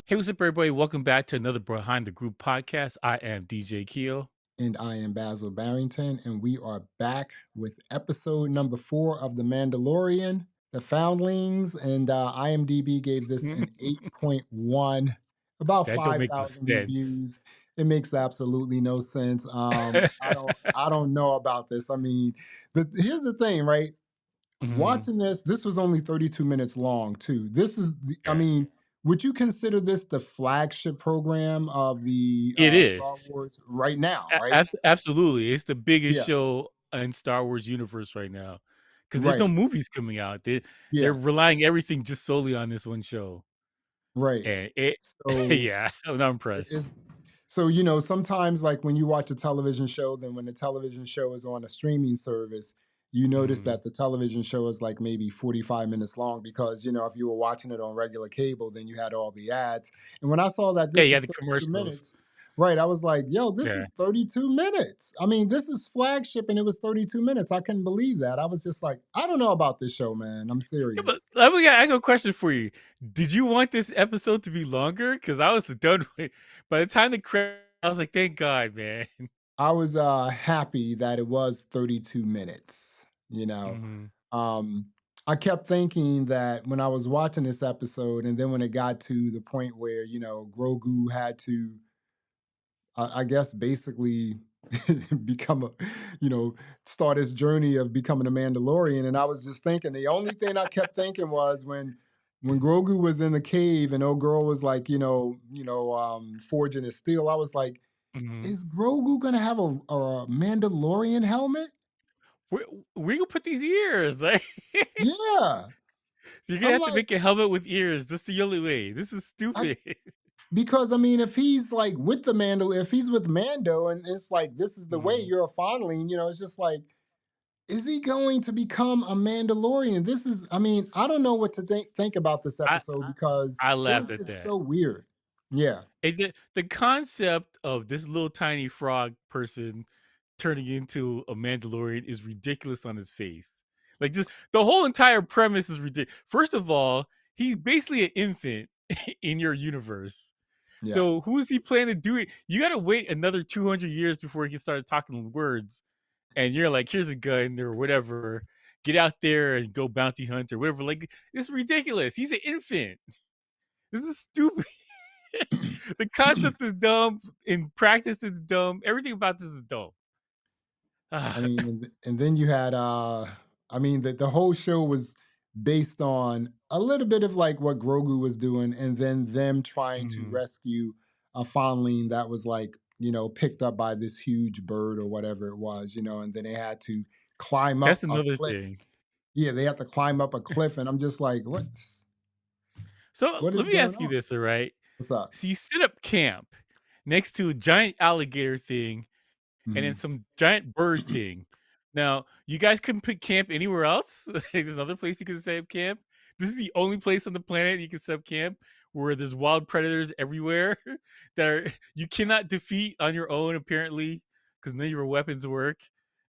Hey, what's up, everybody? Welcome back to another Behind the Group podcast. I am DJ Keo. And I am Basil Barrington, and we are back with episode number 4 of The Mandalorian, The Foundlings, and IMDb gave this an 8.1, about That don't make no 5,000 sense. reviews. It makes absolutely no sense. I don't know about this. I mean, here's the thing, right? Mhm. Watching this was only 32 minutes long, too. I Yeah, mean, would you consider this the flagship program of the it Star is. Wars right now, right? Absolutely. It's the biggest Yeah, show in Star Wars universe right now because there's no right. movies coming out. They're Yeah, relying everything just solely on this one show, right. and it. So Yeah, I'm not impressed. it's sometimes like when you watch a television show, then when the television show is on a streaming service, you notice Mhm. that the television show is like maybe 45 minutes long because if you were watching it on regular cable, then you had all the ads. And when I saw that Yeah, this yeah, was the 32 commercials. minutes, right, I was like, yo, this Yeah. is 32 minutes. I mean, this is flagship and it was 32 minutes. I couldn't believe that. I was just like, I don't know about this show, man. I'm Yeah, but serious. I got a question for you. Did you want this episode to be longer? Because I was done with. By the time the credit, I was like, "Thank God, man." I was happy that it was 32 minutes, you know. Mhm. Um, I kept thinking that when I was watching this episode, and then when it got to the point where, Grogu had to, I guess, basically become you know, start his journey of becoming a Mandalorian. And I was just thinking, the only thing I kept thinking was when Grogu was in the cave and old girl was like, forging his steel, I was like, Mhm. is Grogu gonna have a Mandalorian helmet? Where where you gonna put these ears? Like, Yeah. so you're gonna I'm have to like, make a helmet with ears. That's the only way. This is I stupid. because I mean, if he's like with if he's with Mando and it's like this is the way Mhm. you're a fondling, it's just like, is he going to become a Mandalorian? I mean, I don't know what to think about this I episode because I it laughed was at just that. so weird. Yeah. And the concept of this little tiny frog person turning into a Mandalorian is ridiculous on his face. Like, just the whole entire premise is ridiculous. First of all, he's basically an infant in your universe. Yeah. So who is he planning to do it? You got to wait another 200 years before he can start talking words. And you're like, here's a gun or whatever. Get out there and go bounty hunt or whatever. Like, it's ridiculous. He's an infant. This is stupid. The concept is dumb. In practice, it's dumb. Everything about this is dumb. I Ah, mean, and then you had I mean the whole show was based on a little bit of like what Grogu was doing, and then them trying to mhm. rescue a fondling that was like, picked up by this huge bird or whatever it was, and then they had to climb That's up a another cliff. thing. Yeah, they had to climb up a cliff, and I'm just like, So what let is me going ask you on? this, all right? What's up? So you set up camp next to a giant alligator thing and then Mhm. some giant bird thing. Now, you guys couldn't put camp anywhere else? Like, there's another place you can set up camp? This is the only place on the planet you can set up camp where there's wild predators everywhere that are you cannot defeat on your own, apparently, because none of your weapons work.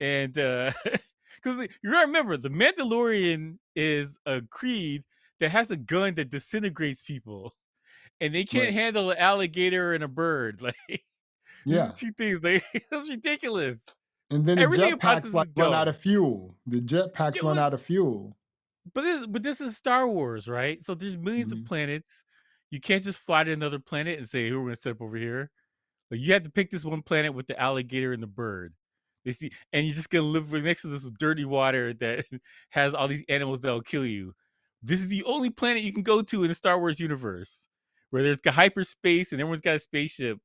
And because you gotta remember, the Mandalorian is a creed that has a gun that disintegrates people, and they can't Right. handle an alligator and a bird. Like, these are Yeah. two things. Like, that's ridiculous. And then the Everything about jetpacks this is like run out dumb. of fuel. The jetpacks Yeah, run out of fuel. but this is Star Wars, right? So there's millions of Mhm. planets. You can't just fly to another planet and say, "Hey, we're going to set up over here." Like, you had to pick this one planet with the alligator and the bird. They see, and you're just gonna live right next to this dirty water that has all these animals that'll kill you. This is the only planet you can go to in the Star Wars universe where there's hyperspace and everyone's got a spaceship.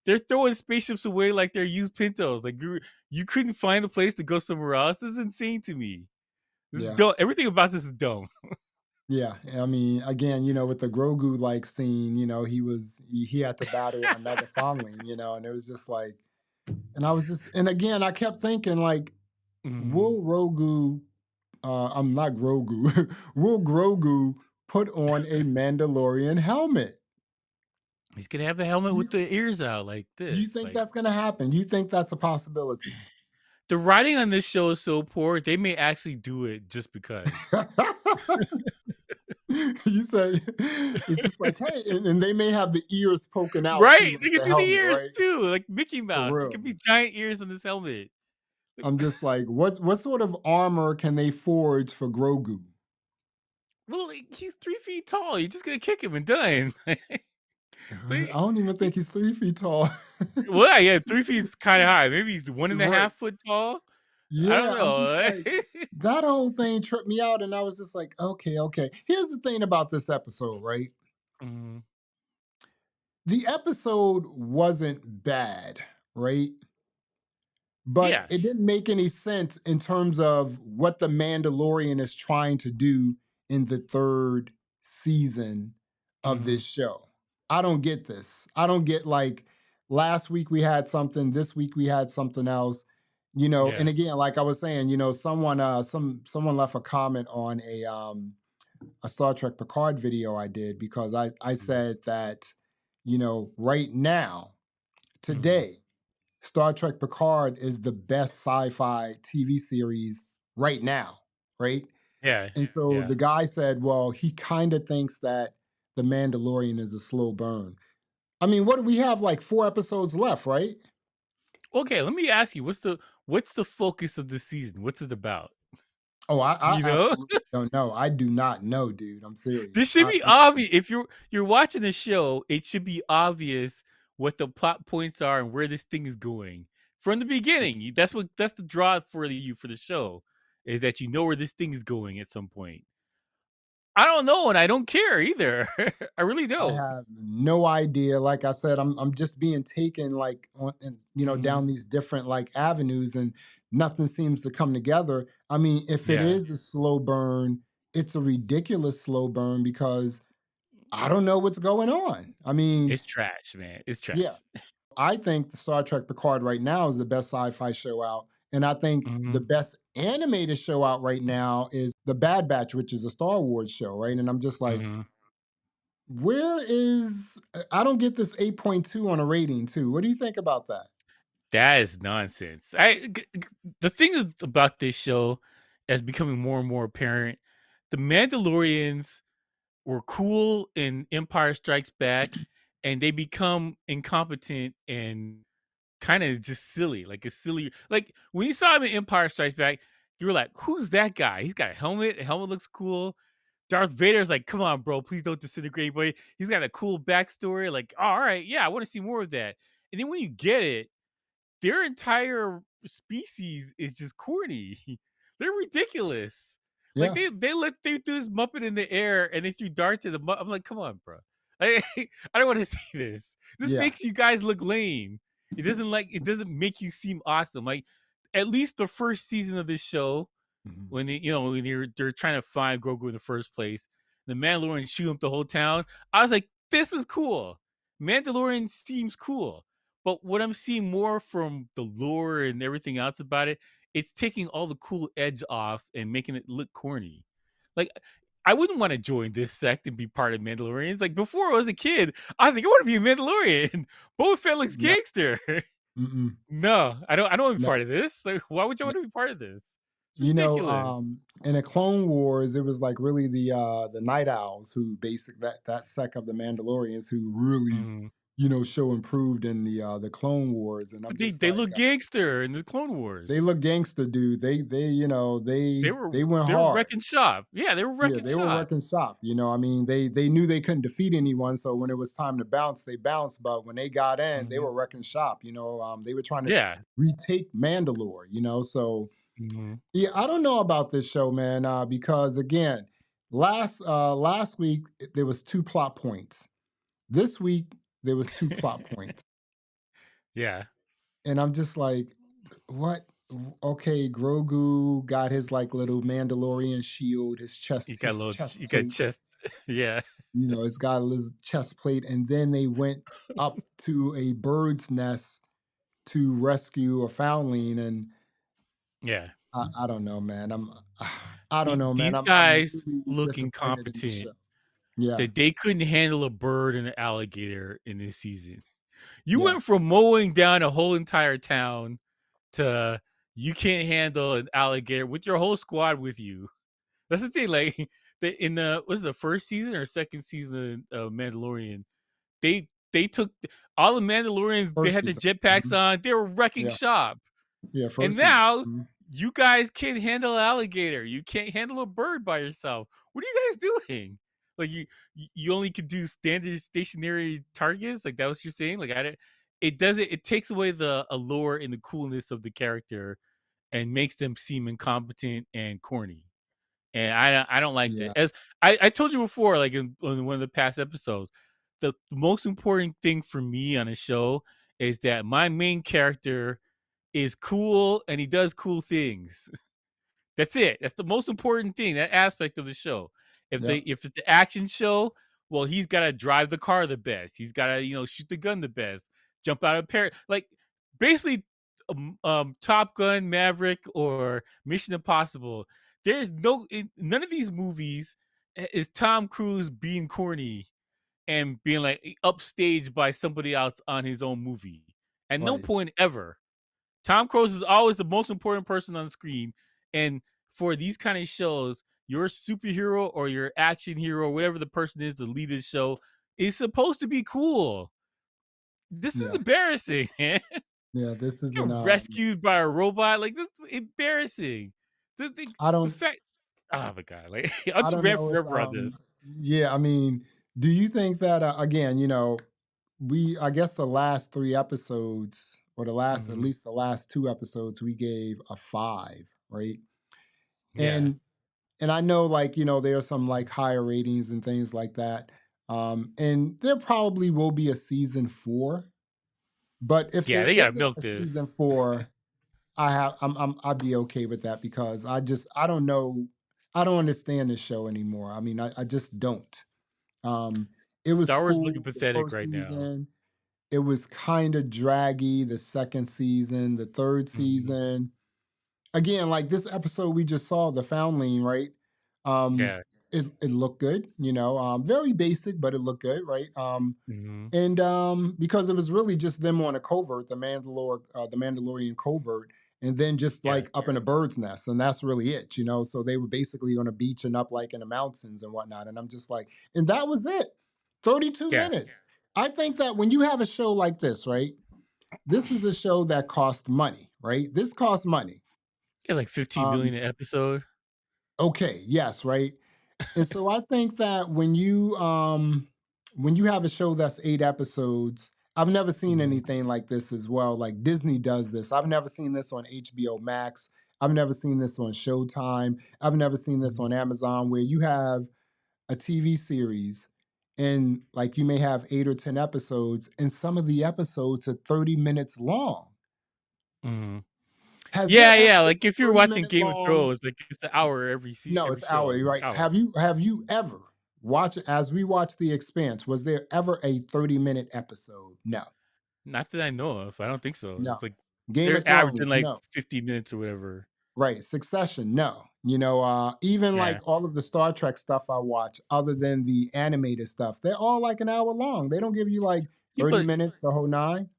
They're throwing spaceships away like they're used Pintos. Like, you couldn't find a place to go somewhere else. This is insane to me. This is Yeah. dumb. Everything about this is dumb. Yeah, I mean, again, with the Grogu like scene, he had to battle another Foundling, and it was just like, and I was just, and again, I kept thinking like, Mhm. will Grogu, I'm not Grogu, will Grogu put on a Mandalorian helmet? He's gonna have a helmet Do with you the ears out like do you this. think Like, that's gonna happen? Do you think that's a possibility? the writing on this show is so poor, they may actually do it just because. You say it's just like, hey, and they may have the ears poking out too, Right? like They could the do the helmet, ears right? too, like Mickey For Mouse. This real. could be giant ears on this helmet. Like, I'm just like, what sort of armor can they forge for Grogu? well, like, he's 3 feet tall. You're just gonna kick him and done. I Like, don't even he think he's 3 feet tall. well, yeah, 3 feet is kinda high. Maybe he's one and a Right. half foot tall? I don't Yeah, I'm just know. like, that whole thing tripped me out, and I was just like, okay, okay. Here's the thing about this episode, right? Mhm. The episode wasn't bad, right? But Yeah. it didn't make any sense in terms of what the Mandalorian is trying to do in the third season of this Mhm. show. I don't get this. I don't get, like, last week we had something, this week we had something else, Yeah. and again, like I was saying, someone left a comment on a Star Trek Picard video I did because I Mhm. said that, right now, Mhm. today, Star Trek Picard is the best sci-fi TV series right now, right? Yeah. And so Yeah. the guy said, well, he kind of thinks that The Mandalorian is a slow burn. I mean, what do we have, like 4 episodes left, right? Okay, let me ask you, what's the focus of the season? What's it about? Oh, Do I you know? absolutely don't know. I do not know, dude. I'm This serious. should be obvious. If you're watching the show, it should be obvious what the plot points are and where this thing is going from the beginning. That's the draw for you for the show, is that you know where this thing is going at some point. I don't know, and I don't care either. I really I don't. have no idea. Like I said, I'm just being taken like on and Mhm. down these different like avenues and nothing seems to come together. I mean, if it Yeah, is a slow burn, it's a ridiculous slow burn because I don't know what's going on. I mean, it's trash, man. It's yeah, trash. I think the Star Trek Picard right now is the best sci-fi show out. And I think the Mhm. best animated show out right now is The Bad Batch, which is a Star Wars show, right? And I'm just like, Mhm. where is I don't get this 8.2 on a rating too. What do you think about that? That is nonsense. The thing about this show is becoming more and more apparent. The Mandalorians were cool in Empire Strikes Back, and they become incompetent and kind of just silly. Like a silly, like when you saw him in Empire Strikes Back, you were like, "Who's that guy? He's got a helmet. The helmet looks cool." Darth Vader's like, "Come on, bro, please don't disintegrate anybody." He's got a cool backstory. Like, "Oh, all right, yeah, I want to see more of that." And then when you get it, their entire species is just corny. They're ridiculous. Like Yeah. they threw this Muppet in the air and they threw darts at the I'm like, come on, bro. I, I don't want to see this. This Yeah. makes you guys look lame. It doesn't make you seem awesome. Like at least the first season of this show, Mhm. when when they're trying to find Grogu in the first place, the Mandalorian shoot up the whole town. I was like, this is cool. Mandalorian seems cool, but what I'm seeing more from the lore and everything else about it, it's taking all the cool edge off and making it look corny. Like I wouldn't want to join this sect and be part of Mandalorians. Like before I was a kid, I was like, I want to be a Mandalorian. Boba Fett looks No. gangster. Mm-mm. No, I don't. I don't want to be No. part of this. Like, why would you No. want to be part of this? It's ridiculous. In the Clone Wars, it was like really the Night Owls who that sect of the Mandalorians who really, Mhm. show improved in the Clone Wars. And I'm But they just they like, look gangster in the Clone they Wars. look gangster, dude. They were They went they were hard. wrecking shop. Yeah, they were Yeah, wrecking they were shop. wrecking shop. I mean, they knew they couldn't defeat anyone, so when it was time to bounce, they bounced. But when they got in, they Mhm. were wrecking shop. They were trying to Yeah. retake Mandalore. So Mhm. yeah, I don't know about this show, man, because again, last week there was 2 plot points. This week there was 2 plot points, Yeah. and I'm just like, what? Okay, Grogu got his like little Mandalorian shield, You got a his little chest you got plate. chest. Yeah. It's got his chest plate, and then they went up to a bird's nest to rescue a foundling, and Yeah. I don't know, man. I don't know, man. These I'm guys really look disappointed in this incompetent show. Yeah, that they couldn't handle a bird and an alligator in this season. You yeah, went from mowing down a whole entire town to you can't handle an alligator with your whole squad with you. That's the thing. Like in the was it the first season or second season of Mandalorian, they took all the Mandalorians. They First had the season. jetpacks Mhm. on. They were wrecking Yeah, shop. yeah, And first season. now Mhm. you guys can't handle alligator. You can't handle a bird by yourself. What are you guys doing? Like you only could do standard stationary targets. Like that was you're saying. Like I didn't. It doesn't. It takes away the allure and the coolness of the character and makes them seem incompetent and corny. And I don't like Yeah, that. As I told you before, like in one of the past episodes, the most important thing for me on a show is that my main character is cool and he does cool things. That's it. That's the most important thing, that aspect of the show. yep, If it's an action show, well, he's gotta drive the car the best. He's gotta, shoot the gun the best, jump out of like basically Top Gun, Maverick, or Mission Impossible. There's no in none of these movies is Tom Cruise being corny and being like upstaged by somebody else on his own movie. At no right. point ever. Tom Cruise is always the most important person on the screen. And for these kind of shows, your superhero or your action hero, whatever the person is to lead this show, is supposed to be cool. This is Yeah, embarrassing, man. yeah, this is Get an, rescued by a robot. Like this is embarrassing. I The don't fact oh my god, like I'll I just don't rant know, it's, forever on this. yeah, I mean, do you think that, again, I guess the last 3 episodes or at Mhm. least the last 2 episodes, we gave a 5, right? Yeah. And I know, like, there are some, like, higher ratings and things like that, and there probably will be a season 4, but if Yeah, there they gotta isn't milk a season this. 4, I'd be okay with that because I don't know, I don't understand this show anymore. I mean, I just don't. It was Star Wars looking cool the pathetic first right now. season. It was kind of draggy the second season, the third Mhm. season. Again, like this episode we just saw, the Foundling, right? Um, Yeah. it looked good, very basic, but it looked good, right? Mhm. And because it was really just them on a covert, the Mandalorian covert, and then just Yeah. like up in a bird's nest, and that's really it. So they were basically on a beach and up like in the mountains and whatnot. And I'm just like, and that was it. 32 Yeah. minutes. I think that when you have a show like this, right? This is a show that costs money, right? This costs money. Get like 15 million Um, an episode. okay, yes, right. And so I think that when you have a show that's 8 episodes, I've never seen Mhm. anything like this as well. Like Disney does this. I've never seen this on HBO Max. I've never seen this on Showtime. I've never seen this Mhm. on Amazon where you have a TV series and like you may have 8 or 10 episodes and some of the episodes are 30 minutes long. Mhm. Has there Yeah, ever yeah, been like, if a you're 30 watching minute Game of long. Thrones, like, it's an hour No, every it's show, hourly, it's right? hour. Have you ever watch as we watch The Expanse? Was there ever a 30-minute episode? No, Not that I know of, I don't think so. no. It's like Game of they're averaging, Thrones, like, no. 50 minutes or whatever. Right. Succession, no. Even Yeah. like all of the Star Trek stuff I watch, other than the animated stuff, they're all like an hour long. They don't give you like Yeah, 30 but minutes, the whole nine.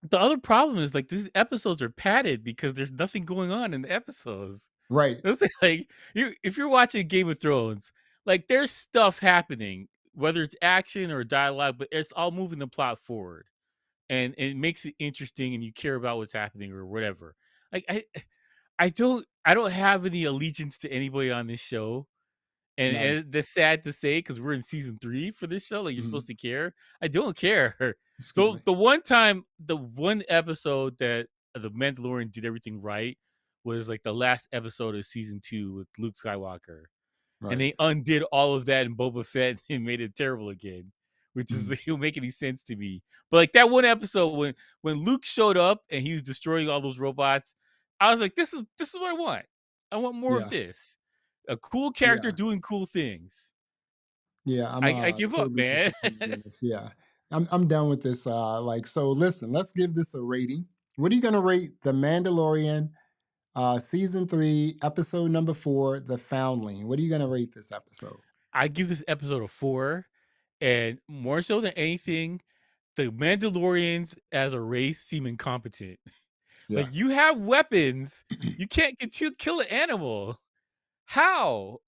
the other problem is, like, these episodes are padded because there's nothing going on in the episodes. Right. It's like, you if you're watching Game of Thrones, like, there's stuff happening, whether it's action or dialogue, but it's all moving the plot forward. And it makes it interesting and you care about what's happening or whatever. Like I don't have any allegiance to anybody on this show. None. And that's sad to say because we're in season 3 for this show. Like you're Mhm. supposed to care. I don't care. Excuse me. The one episode that the Mandalorian did everything right was like the last episode of season 2 with Luke Skywalker, and Right. they undid all of that in Boba Fett and made it terrible again, which is Mhm. it don't make any sense to me. But like that one episode when Luke showed up and he was destroying all those robots, I was like, this is what I want. I want more of Yeah. this. A cool character Yeah. doing cool things. Yeah, I'm I give up, totally man. disappointed in this. Yeah. I'm done with this. Like, so listen, let's give this a rating. What are you gonna rate The Mandalorian season 3, episode number 4, The Foundling? What are you gonna rate this episode? I give this episode a 4, and more so than anything, the Mandalorians as a race seem incompetent. Yeah. Like you have weapons, you can't kill an animal. How?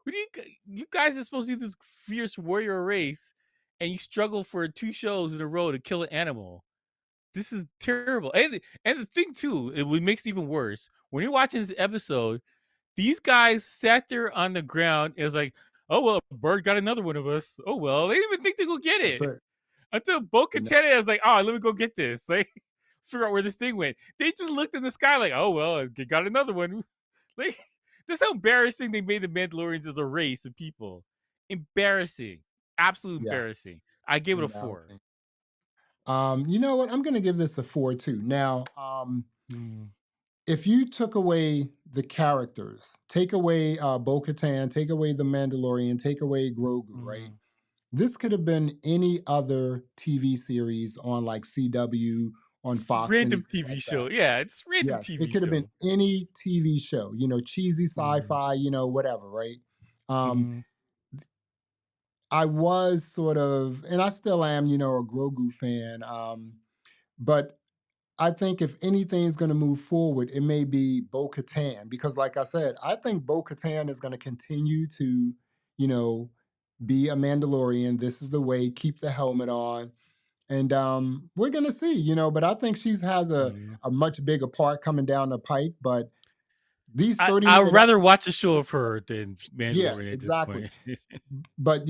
What do you guys are supposed to be this fierce warrior race, and you struggle for 2 shows in a row to kill an animal. This is terrible. And the thing too, it what makes it even worse, when you're watching this episode, these guys sat there on the ground. It was like, "Oh, well, a bird got another one of us. Oh, well." They didn't even think to go get That's it. it. Until Bo-Katan And I was like, "Oh, let me go get this." Like, figure out where this thing went. They just looked in the sky like, "Oh, well, they got another one." Like, that's how embarrassing they made the Mandalorians as a race of people. Embarrassing. Absolute yeah, embarrassing. I give it a 4. embarrassing. You know what? I'm gonna give this a 4 too. Now, Mm, if you took away the characters, take away Bo Katan, take away the Mandalorian, take away Grogu, right? mhm. This could have been any other TV series on like CW, on It's Fox, random anything TV like that. show. Yeah, it's random Yes, it TV could have been show. any TV show, cheesy Mhm, sci-fi, whatever, right? Um, mhm. I was sort of, and I still am, a Grogu fan. But I think if anything's going to move forward, it may be Bo Katan because, like I said, I think Bo Katan is going to continue to, you know, be a Mandalorian. This is the way. Keep the helmet on, and we're going to see, But I think she's has Mhm. a much bigger part coming down the pike. But these I would 30-minute rather episodes, watch a show of her than yeah, Mandalorian at this exactly. point. But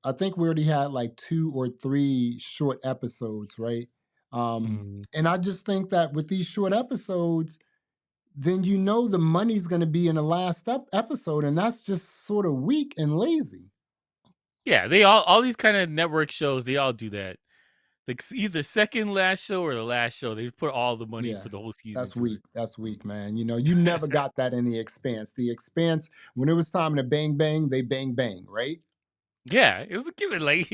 I think we already had like 2 or 3 short episodes, right? Mhm. And I just think that with these short episodes, then the money's going to be in the last episode, and that's just sort of weak and lazy. Yeah, they all these kind of network shows, they all do that. Like either second last show or the last show, they put all the money Yeah, for the whole season that's into weak. That's weak, man. You never it. got that in the Expanse. The Expanse, when it was time to bang bang, they bang bang, right? Yeah, it was a given. Like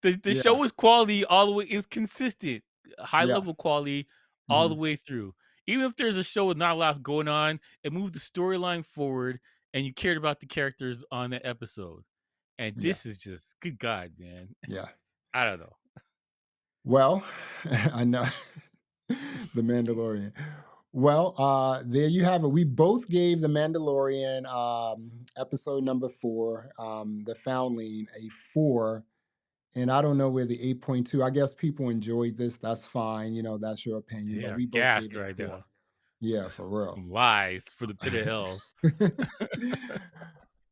the show Yeah, was quality all the way. It was consistent, high yeah, level quality all the mhm, way through. Even if there's a show with not a lot going on, it moved the storyline forward, and you cared about the characters on that episode. And yeah, this is just good God, man. yeah. I don't know. Well, I know the Mandalorian. Well, there you have it. We both gave the Mandalorian episode number 4, the Foundling, a 4. And I don't know where the 8.2. I guess people enjoyed this. That's fine. That's your opinion. They But are we both gave gassed it a right now. 4. Yeah, for real. Lies for the pit of hell.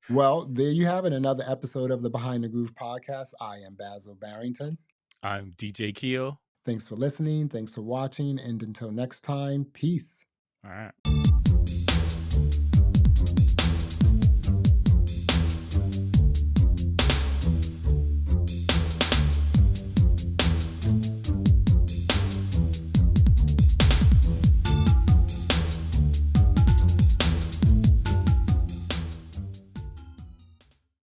Well, there you have it. Another episode of the Behind the Groove podcast. I am Basil Barrington. I'm DJ Keo. Thanks for listening. Thanks for watching. And until next time, peace. All right.